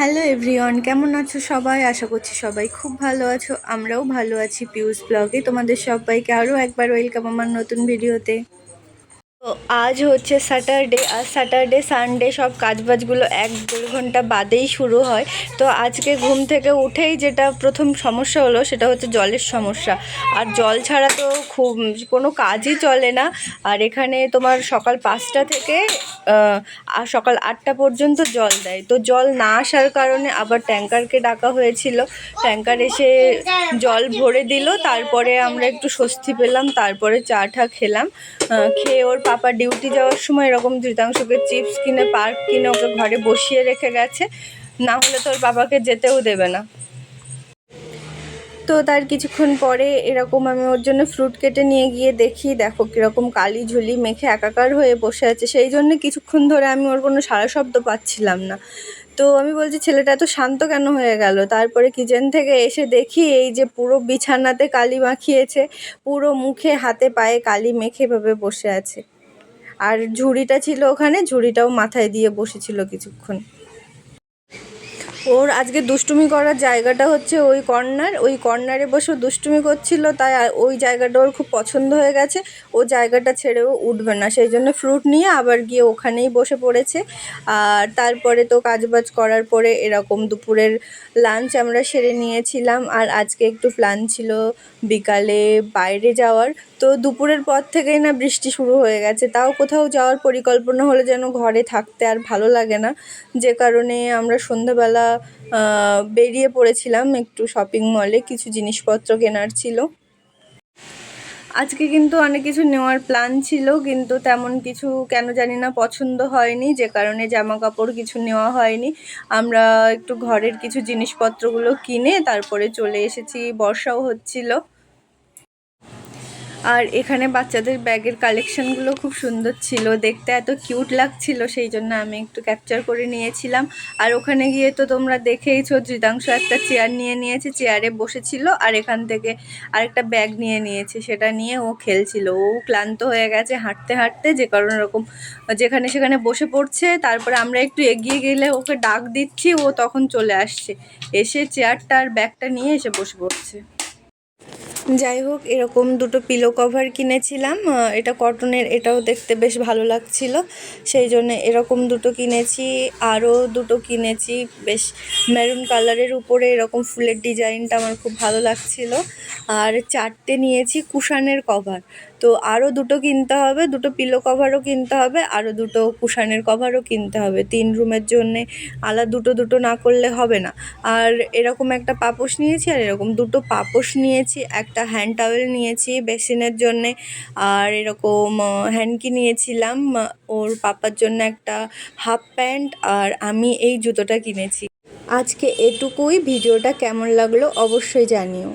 Hello everyone, কেমন আছো সবাই? আশা করছি সবাই খুব ভালো আছো। আমরাও ভালো আছি। পিউস ব্লগে তোমাদের সবাইকে আরও একবার ওয়েলকাম আমার নতুন ভিডিওতে। তো আজ হচ্ছে স্যাটারডে, আর স্যাটারডে সানডে সব কাজবাজগুলো 1-1.5 ঘন্টা বাদেই শুরু হয়। তো আজকে ঘুম থেকে উঠেই যেটা প্রথম সমস্যা হলো সেটা হচ্ছে জলের সমস্যা। আর জল ছাড়া তো খুব কোনো কাজই চলে না। আর এখানে তোমার সকাল 5টা থেকে আর সকাল 8টা পর্যন্ত জল দেয়। তো জল না আসার কারণে আবার ট্যাঙ্কারকে ডাকা হয়েছিল। ট্যাঙ্কার এসে জল ভরে দিল, তারপরে আমরা একটু স্বস্তি পেলাম। তারপরে চা টা খেলাম। খেয়ে ওর পাপা ডিউটি যাওয়ার সময় এরকম ধৃতাংশকে চিপস কিনে পার্ক কিনে ওকে ঘরে বসিয়ে রেখে গেছে, না হলে তোর বাবাকে যেতেও দেবে না। তো তার কিছুক্ষণ পরে এরকম আমি ওর জন্য ফ্রুট কেটে নিয়ে গিয়ে দেখি, দেখো কীরকম কালি ঝুলি মেখে একাকার হয়ে বসে আছে। সেই জন্য কিছুক্ষণ ধরে আমি ওর কোনো সারা শব্দ পাচ্ছিলাম না। তো আমি বলছি ছেলেটা এত শান্ত কেন হয়ে গেল? তারপরে কিচেন থেকে এসে দেখি এই যে পুরো বিছানাতে কালি মাখিয়েছে, পুরো মুখে হাতে পায়ে কালি মেখে এভাবে বসে আছে। আর ঝুড়িটা ছিল ওখানে, ঝুড়িটাও মাথায় দিয়ে বসেছিল কিছুক্ষণ। ওর আজকে দুষ্টুমি করার জায়গাটা হচ্ছে ওই কর্নারে বসে দুষ্টুমি করছিল, তাই ওই জায়গাটা ওর খুব পছন্দ হয়ে গেছে। ও জায়গাটা ছেড়েও উঠবে না, সেই জন্য ফ্রুট নিয়ে আবার গিয়ে ওখানেই বসে পড়েছে। আর তারপরে তো কাজবাজ করার পরে এরকম দুপুরের লাঞ্চ আমরা সেরে নিয়েছিলাম। আর আজকে একটু প্ল্যান ছিল বিকালে বাইরে যাওয়ার। তো দুপুরের পর থেকেই না বৃষ্টি শুরু হয়ে গেছে, তাও কোথাও যাওয়ার পরিকল্পনা হলে যেন ঘরে থাকতে আর ভালো লাগে না। যে কারণে আমরা সন্ধ্যাবেলা বেরিয়ে পড়েছিলাম একটু শপিং মলে, কিছু জিনিসপত্র কেনার ছিল। আজকে কিন্তু অনেক কিছু নেওয়ার প্ল্যান ছিল, কিন্তু তেমন কিছু কেন জানি না পছন্দ হয়নি, যে কারণে জামা কাপড় কিছু নেওয়া হয়নি। আমরা একটু ঘরের কিছু জিনিসপত্রগুলো কিনে তারপরে চলে এসেছি, বর্ষাও হচ্ছিল। আর এখানে বাচ্চাদের ব্যাগের কালেকশানগুলো খুব সুন্দর ছিল, দেখতে এত কিউট লাগছিল, সেই জন্য আমি একটু ক্যাপচার করে নিয়েছিলাম। আর ওখানে গিয়ে তো তোমরা দেখেইছো, ধৃতাংশ একটা চেয়ার নিয়ে নিয়েছে, চেয়ারে বসেছিল, আর এখান থেকে আরেকটা ব্যাগ নিয়ে নিয়েছে, সেটা নিয়ে ও খেলছিল। ও ক্লান্ত হয়ে গেছে হাঁটতে হাঁটতে, যে কারণে এরকম যেখানে সেখানে বসে পড়ছে। তারপরে আমরা একটু এগিয়ে গেলে ওকে ডাক দিচ্ছি, ও তখন চলে আসছে, এসে চেয়ারটা আর ব্যাগটা নিয়ে এসে বসে পড়ছে। যাই হোক, এরকম দুটো পিলো কভার কিনেছিলাম, এটা কটনের, এটাও দেখতে বেশ ভালো লাগছিল, সেই জন্য এরকম দুটো কিনেছি। আরও দুটো কিনেছি বেশ মেরুন কালারের উপরে এরকম ফুলের ডিজাইনটা আমার খুব ভালো লাগছিল। আর 4টে নিয়েছি কুশানের কভার। তো আরও দুটো কিনতে হবে, দুটো পিলো কভারও কিনতে হবে, আরও দুটো কুশানের কভারও কিনতে হবে। 3 রুমের জন্যে আলাদা দুটো দুটো না করলে হবে না। আর এরকম একটা পাপোশ নিয়েছি, আর এরকম দুটো পাপোশ নিয়েছি, একটা হ্যান্ড টাওয়েল নিয়েছি বেসিনের জন্যে, আর এরকম হ্যান্ডকি নিয়েছিলাম। ওর পাপার জন্য একটা হাফ প্যান্ট, আর আমি এই জুতোটা কিনেছি। আজকে এটুকুই। ভিডিওটা কেমন লাগলো অবশ্যই জানিও।